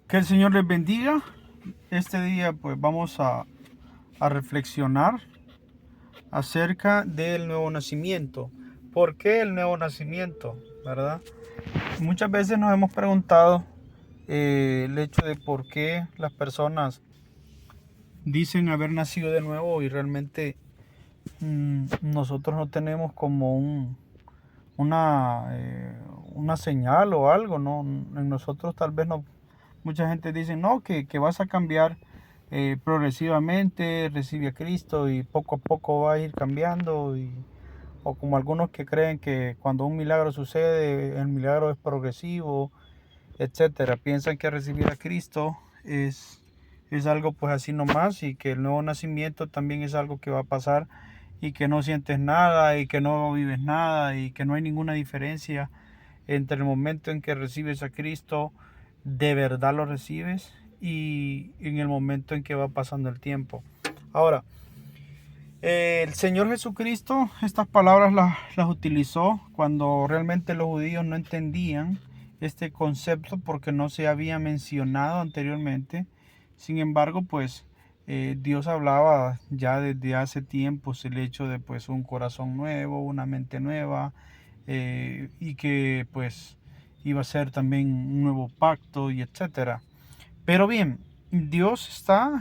Que el Señor les bendiga. Este día pues vamos a reflexionar acerca del nuevo nacimiento. ¿Por qué el nuevo nacimiento? ¿Verdad? Muchas veces nos hemos preguntado el hecho de por qué las personas dicen haber nacido de nuevo y realmente nosotros no tenemos como una señal o algo, ¿no? En nosotros tal vez no. Mucha gente dice, no, que vas a cambiar progresivamente, recibe a Cristo y poco a poco va a ir cambiando. O como algunos que creen que cuando un milagro sucede, el milagro es progresivo, etcétera. Piensan que recibir a Cristo es algo pues así nomás, y que el nuevo nacimiento también es algo que va a pasar y que no sientes nada y que no vives nada y que no hay ninguna diferencia entre el momento en que recibes a Cristo, de verdad lo recibes, y en el momento en que va pasando el tiempo. Ahora, el Señor Jesucristo estas palabras las utilizó cuando realmente los judíos no entendían este concepto porque no se había mencionado anteriormente. Sin embargo, pues Dios hablaba ya desde hace tiempos el hecho de pues un corazón nuevo, una mente nueva, y que pues iba a ser también un nuevo pacto y etcétera. Pero bien,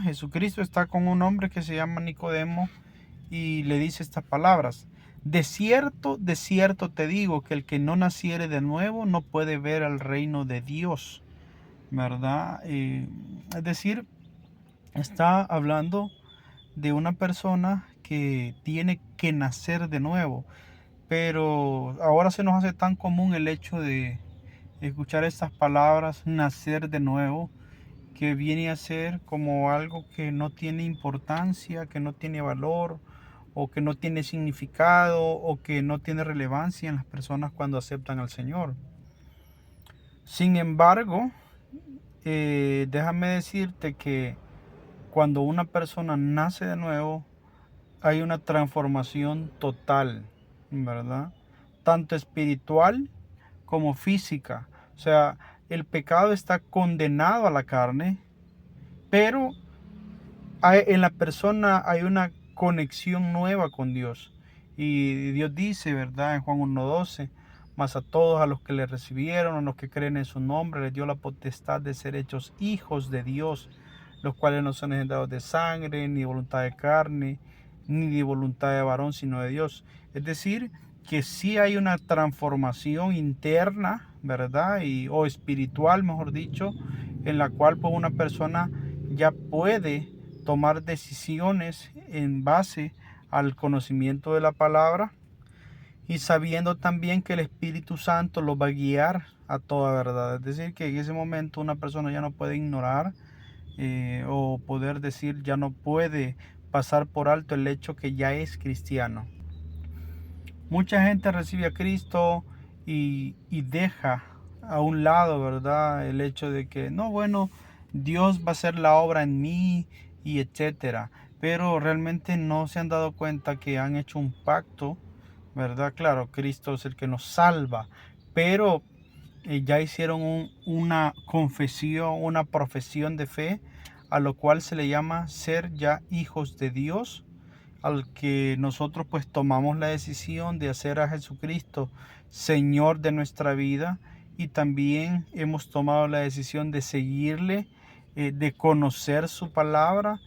Jesucristo está con un hombre que se llama Nicodemo y le dice estas palabras: de cierto te digo que el que no naciere de nuevo no puede ver al reino de Dios, ¿verdad? Es decir, está hablando de una persona que tiene que nacer de nuevo. Pero ahora se nos hace tan común el hecho de escuchar estas palabras, nacer de nuevo, que viene a ser como algo que no tiene importancia, que no tiene valor, o que no tiene significado, o que no tiene relevancia en las personas cuando aceptan al Señor. Sin embargo, déjame decirte que cuando una persona nace de nuevo, hay una transformación total, ¿verdad? Tanto espiritual como física. O sea, el pecado está condenado a la carne, pero en la persona hay una conexión nueva con Dios. Y Dios dice, ¿verdad? En Juan 1:12, mas a todos a los que le recibieron, a los que creen en su nombre, les dio la potestad de ser hechos hijos de Dios, los cuales no son engendrados de sangre, ni de voluntad de carne, ni de voluntad de varón, sino de Dios. Es decir, que sí hay una transformación interna, ¿verdad? O espiritual, mejor dicho, en la cual pues una persona ya puede tomar decisiones en base al conocimiento de la palabra, y sabiendo también que el Espíritu Santo lo va a guiar a toda verdad. Es decir, que en ese momento una persona ya no puede ignorar, o poder decir, ya no puede pasar por alto el hecho que ya es cristiano. Mucha gente recibe a Cristo y deja a un lado, ¿verdad? El hecho de que, no, bueno, Dios va a hacer la obra en mí y etcétera. Pero realmente no se han dado cuenta que han hecho un pacto, ¿verdad? Claro, Cristo es el que nos salva, pero ya hicieron una confesión, una profesión de fe, a lo cual se le llama ser ya hijos de Dios, al que nosotros pues tomamos la decisión de hacer a Jesucristo Señor de nuestra vida, y también hemos tomado la decisión de seguirle, de conocer su palabra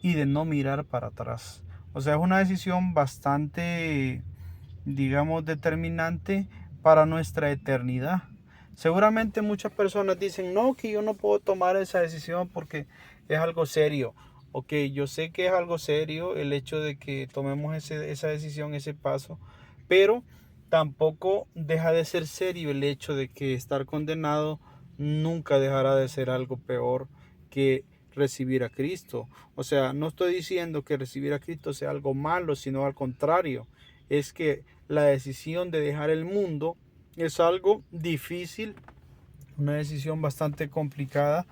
y de no mirar para atrás. O sea, es una decisión bastante, digamos, determinante para nuestra eternidad. Seguramente muchas personas dicen, no, que yo no puedo tomar esa decisión porque es algo serio. Ok, yo sé que es algo serio el hecho de que tomemos esa decisión, ese paso, pero tampoco deja de ser serio el hecho de que estar condenado nunca dejará de ser algo peor que recibir a Cristo. O sea, no estoy diciendo que recibir a Cristo sea algo malo, sino al contrario, es que la decisión de dejar el mundo es algo difícil, una decisión bastante complicada,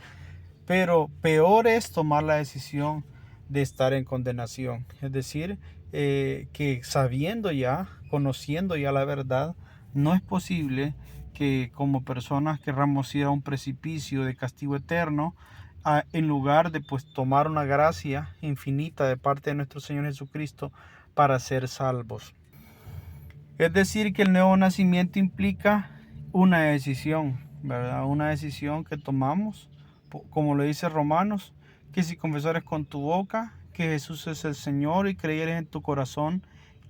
pero peor es tomar la decisión de estar en condenación. Es decir, que sabiendo ya, conociendo ya la verdad, no es posible que como personas querramos ir a un precipicio de castigo eterno, en lugar de pues tomar una gracia infinita de parte de nuestro Señor Jesucristo para ser salvos. Es decir, que el nuevo nacimiento implica una decisión, ¿verdad? Una decisión que tomamos, como lo dice Romanos, que si confesares con tu boca que Jesús es el Señor y creyeres en tu corazón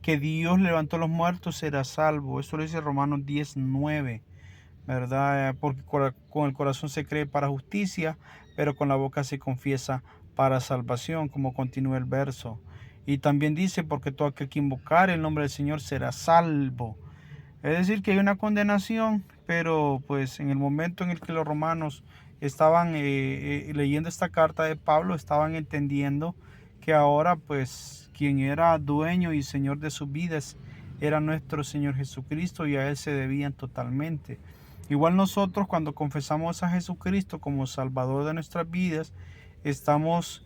que Dios levantó a los muertos, serás salvo. Eso lo dice Romanos 10:9, ¿verdad? Porque con el corazón se cree para justicia, pero con la boca se confiesa para salvación, como continúa el verso. Y también dice, porque todo aquel que invocar el nombre del Señor será salvo. Es decir, que hay una condenación, pero pues en el momento en el que los romanos estaban leyendo esta carta de Pablo, estaban entendiendo que ahora pues quien era dueño y señor de sus vidas era nuestro Señor Jesucristo, y a Él se debían totalmente. Igual nosotros, cuando confesamos a Jesucristo como Salvador de nuestras vidas, estamos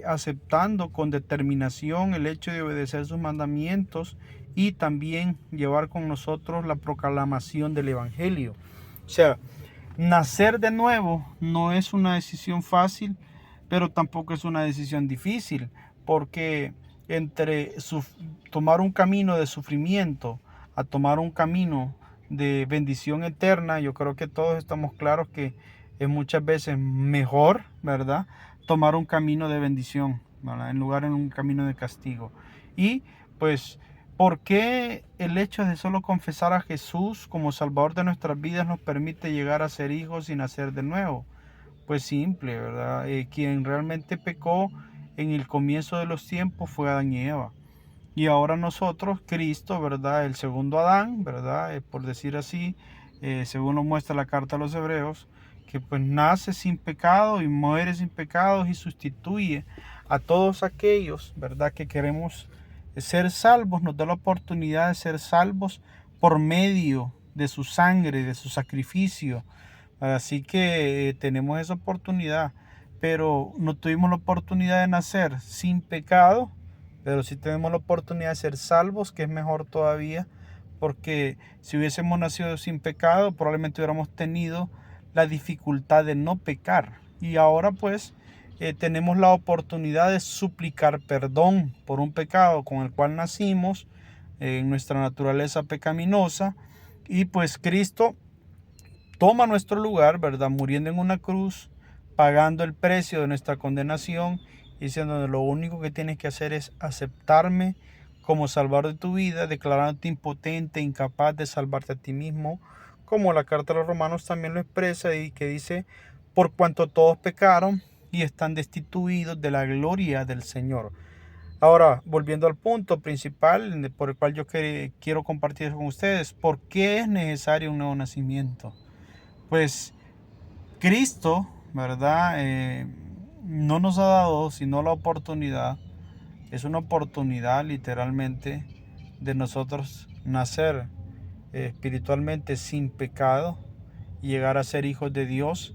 aceptando con determinación el hecho de obedecer sus mandamientos y también llevar con nosotros la proclamación del Evangelio. O sea, nacer de nuevo no es una decisión fácil, pero tampoco es una decisión difícil, porque entre tomar un camino de sufrimiento a tomar un camino de bendición eterna, yo creo que todos estamos claros que es muchas veces mejor, ¿verdad?, tomar un camino de bendición, ¿verdad?, en lugar de un camino de castigo. Y pues, ¿por qué el hecho de solo confesar a Jesús como Salvador de nuestras vidas nos permite llegar a ser hijos y nacer de nuevo? Pues simple, ¿verdad? Quien realmente pecó en el comienzo de los tiempos fue Adán y Eva. Y ahora nosotros, Cristo, ¿verdad? El segundo Adán, ¿verdad? Por decir así, según nos muestra la carta a los Hebreos, que pues nace sin pecado y muere sin pecados y sustituye a todos aquellos, ¿verdad?, que queremos ser salvos, nos da la oportunidad de ser salvos por medio de su sangre, de su sacrificio. Así que tenemos esa oportunidad, pero no tuvimos la oportunidad de nacer sin pecado, pero sí tenemos la oportunidad de ser salvos, que es mejor todavía, porque si hubiésemos nacido sin pecado, probablemente hubiéramos tenido la dificultad de no pecar. Y ahora pues tenemos la oportunidad de suplicar perdón por un pecado con el cual nacimos en nuestra naturaleza pecaminosa, y pues Cristo toma nuestro lugar, ¿verdad?, muriendo en una cruz, pagando el precio de nuestra condenación, diciendo: lo único que tienes que hacer es aceptarme como Salvador de tu vida, declarándote impotente, incapaz de salvarte a ti mismo, como la carta de los Romanos también lo expresa, y que dice: por cuanto todos pecaron y están destituidos de la gloria del Señor. Ahora, volviendo al punto principal por el cual yo quiero compartir con ustedes, ¿por qué es necesario un nuevo nacimiento? Pues Cristo, ¿verdad?, no nos ha dado sino la oportunidad, es una oportunidad literalmente de nosotros nacer espiritualmente sin pecado y llegar a ser hijos de Dios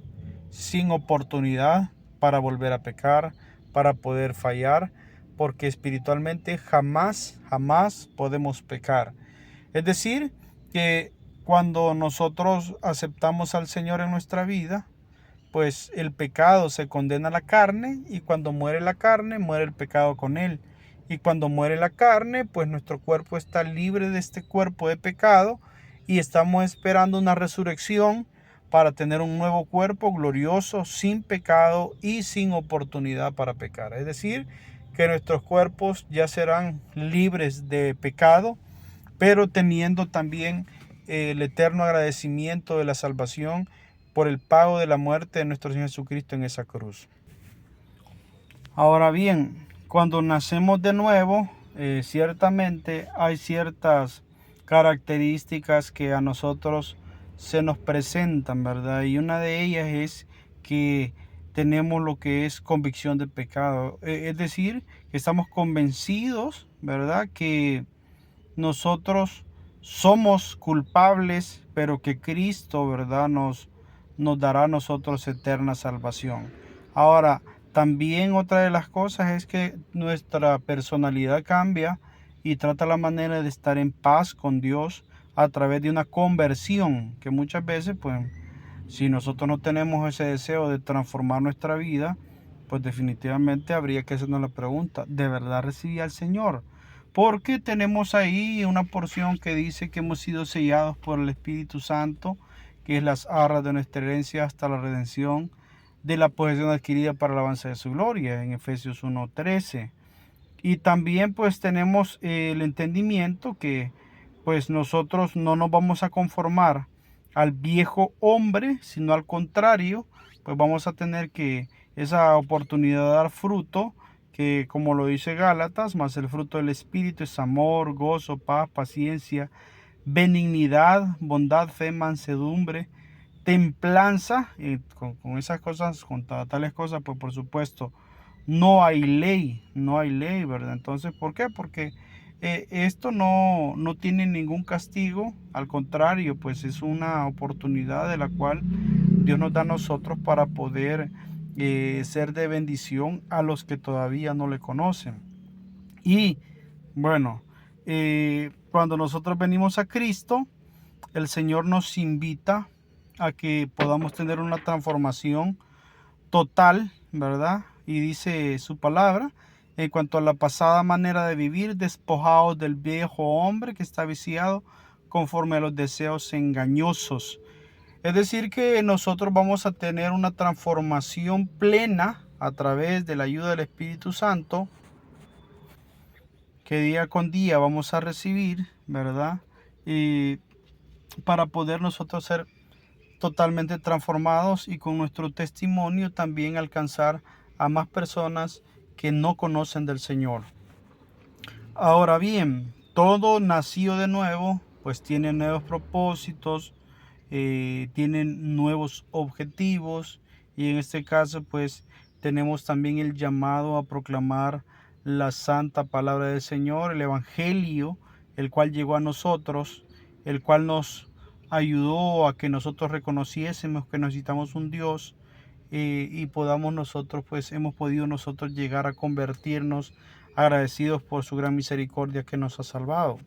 sin oportunidad para volver a pecar, para poder fallar, porque espiritualmente jamás podemos pecar. Es decir, que cuando nosotros aceptamos al Señor en nuestra vida, pues el pecado se condena a la carne, y cuando muere la carne, muere el pecado con él. Y cuando muere la carne, pues nuestro cuerpo está libre de este cuerpo de pecado, y estamos esperando una resurrección para tener un nuevo cuerpo glorioso, sin pecado y sin oportunidad para pecar. Es decir, que nuestros cuerpos ya serán libres de pecado, pero teniendo también el eterno agradecimiento de la salvación por el pago de la muerte de nuestro Señor Jesucristo en esa cruz. Ahora bien, cuando nacemos de nuevo, ciertamente hay ciertas características que a nosotros se nos presentan, ¿verdad? Y una de ellas es que tenemos lo que es convicción de pecado. Es decir, que estamos convencidos, ¿verdad?, que nosotros somos culpables, pero que Cristo, ¿verdad?, nos dará a nosotros eterna salvación. Ahora, también otra de las cosas es que nuestra personalidad cambia y trata la manera de estar en paz con Dios a través de una conversión, que muchas veces, pues, si nosotros no tenemos ese deseo de transformar nuestra vida, pues definitivamente habría que hacernos la pregunta, ¿de verdad recibí al Señor? Porque tenemos ahí una porción que dice que hemos sido sellados por el Espíritu Santo, que es las arras de nuestra herencia hasta la redención de la posesión adquirida para el avance de su gloria, en Efesios 1:13. Y también pues tenemos el entendimiento que pues nosotros no nos vamos a conformar al viejo hombre, sino al contrario, pues vamos a tener que esa oportunidad de dar fruto, que como lo dice Gálatas, más el fruto del Espíritu es amor, gozo, paz, paciencia, benignidad, bondad, fe, mansedumbre, templanza. Con esas cosas, con tales cosas, pues por supuesto, no hay ley, ¿verdad? Entonces, ¿por qué? Porque esto no tiene ningún castigo, al contrario, pues es una oportunidad de la cual Dios nos da a nosotros para poder ser de bendición a los que todavía no le conocen. Y bueno, cuando nosotros venimos a Cristo, el Señor nos invita a que podamos tener una transformación total, ¿verdad? Y dice su palabra, en cuanto a la pasada manera de vivir, despojados del viejo hombre que está viciado conforme a los deseos engañosos. Es decir, que nosotros vamos a tener una transformación plena a través de la ayuda del Espíritu Santo, que día con día vamos a recibir, ¿verdad? Y para poder nosotros ser totalmente transformados y con nuestro testimonio también alcanzar a más personas que no conocen del Señor. Ahora bien, todo nacido de nuevo pues tiene nuevos propósitos, tienen nuevos objetivos, y en este caso pues tenemos también el llamado a proclamar la santa palabra del Señor, el Evangelio, el cual llegó a nosotros, el cual nos ayudó a que nosotros reconociésemos que necesitamos un Dios, y podamos nosotros, pues hemos podido nosotros llegar a convertirnos agradecidos por su gran misericordia que nos ha salvado.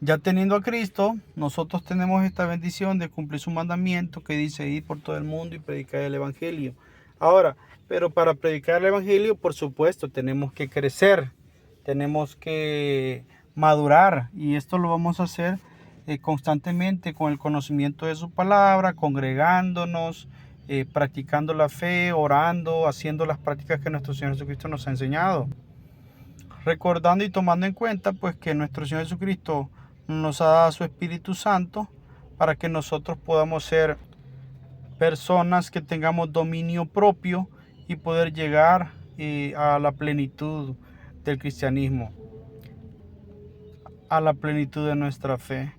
Ya teniendo a Cristo, nosotros tenemos esta bendición de cumplir su mandamiento que dice ir por todo el mundo y predicar el Evangelio. Ahora, pero para predicar el Evangelio, por supuesto, tenemos que crecer, tenemos que madurar, y esto lo vamos a hacer constantemente con el conocimiento de su palabra, congregándonos, practicando la fe, orando, haciendo las prácticas que nuestro Señor Jesucristo nos ha enseñado. Recordando y tomando en cuenta pues que nuestro Señor Jesucristo nos ha dado su Espíritu Santo para que nosotros podamos ser personas que tengamos dominio propio y poder llegar a la plenitud del cristianismo, a la plenitud de nuestra fe.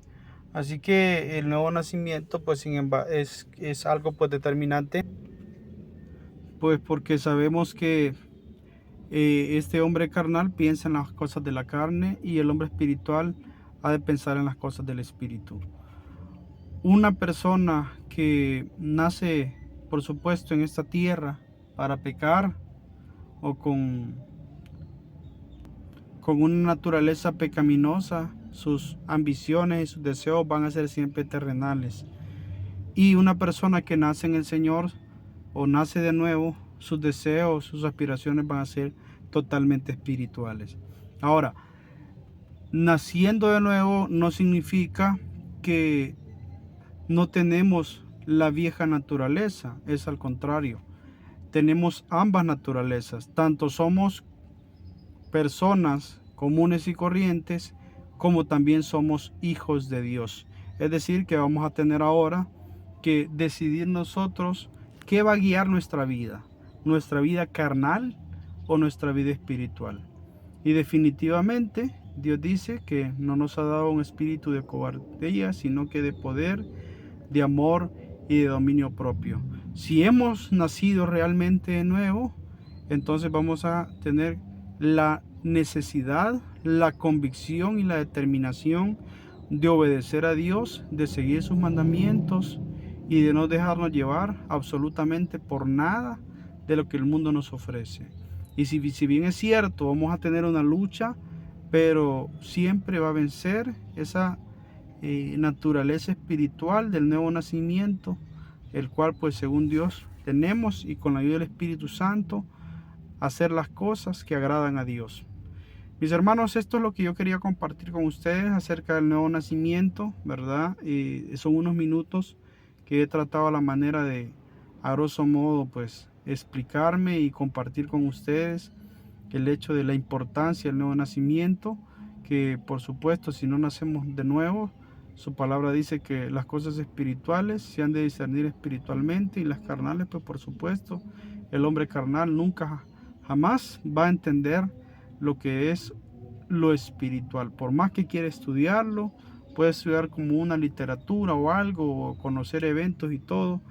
Así que el nuevo nacimiento pues es algo pues determinante, pues porque sabemos que este hombre carnal piensa en las cosas de la carne y el hombre espiritual ha de pensar en las cosas del espíritu. Una persona que nace, por supuesto, en esta tierra para pecar o con una naturaleza pecaminosa, sus ambiciones y sus deseos van a ser siempre terrenales. Y una persona que nace en el Señor o nace de nuevo, sus deseos, sus aspiraciones van a ser totalmente espirituales. Ahora, naciendo de nuevo no significa que no tenemos la vieja naturaleza, es al contrario. Tenemos ambas naturalezas, tanto somos personas comunes y corrientes, como también somos hijos de Dios. Es decir, que vamos a tener ahora que decidir nosotros qué va a guiar nuestra vida carnal o nuestra vida espiritual. Y definitivamente Dios dice que no nos ha dado un espíritu de cobardía, sino que de poder, de amor y de dominio propio. Si hemos nacido realmente de nuevo, entonces vamos a tener la necesidad, la convicción y la determinación de obedecer a Dios, de seguir sus mandamientos y de no dejarnos llevar absolutamente por nada de lo que el mundo nos ofrece. Y si bien es cierto, vamos a tener una lucha, pero siempre va a vencer naturaleza espiritual del nuevo nacimiento, el cual pues según Dios tenemos, y con la ayuda del Espíritu Santo hacer las cosas que agradan a Dios. Mis hermanos, esto es lo que yo quería compartir con ustedes acerca del nuevo nacimiento, ¿verdad? Son unos minutos que he tratado a la manera de, a grosso modo, pues explicarme y compartir con ustedes el hecho de la importancia del nuevo nacimiento, que por supuesto si no nacemos de nuevo, su palabra dice que las cosas espirituales se han de discernir espiritualmente, y las carnales, pues por supuesto, el hombre carnal nunca jamás va a entender lo que es lo espiritual. Por más que quiera estudiarlo, puede estudiar como una literatura o algo, o conocer eventos y todo,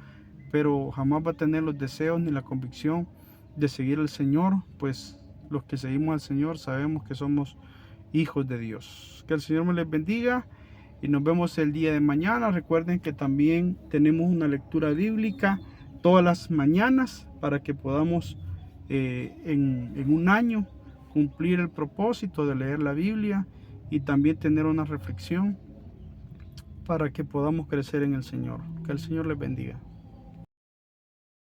pero jamás va a tener los deseos ni la convicción de seguir al Señor, pues los que seguimos al Señor sabemos que somos hijos de Dios. Que el Señor me les bendiga y nos vemos el día de mañana. Recuerden que también tenemos una lectura bíblica todas las mañanas para que podamos en un año cumplir el propósito de leer la Biblia y también tener una reflexión para que podamos crecer en el Señor. Que el Señor les bendiga.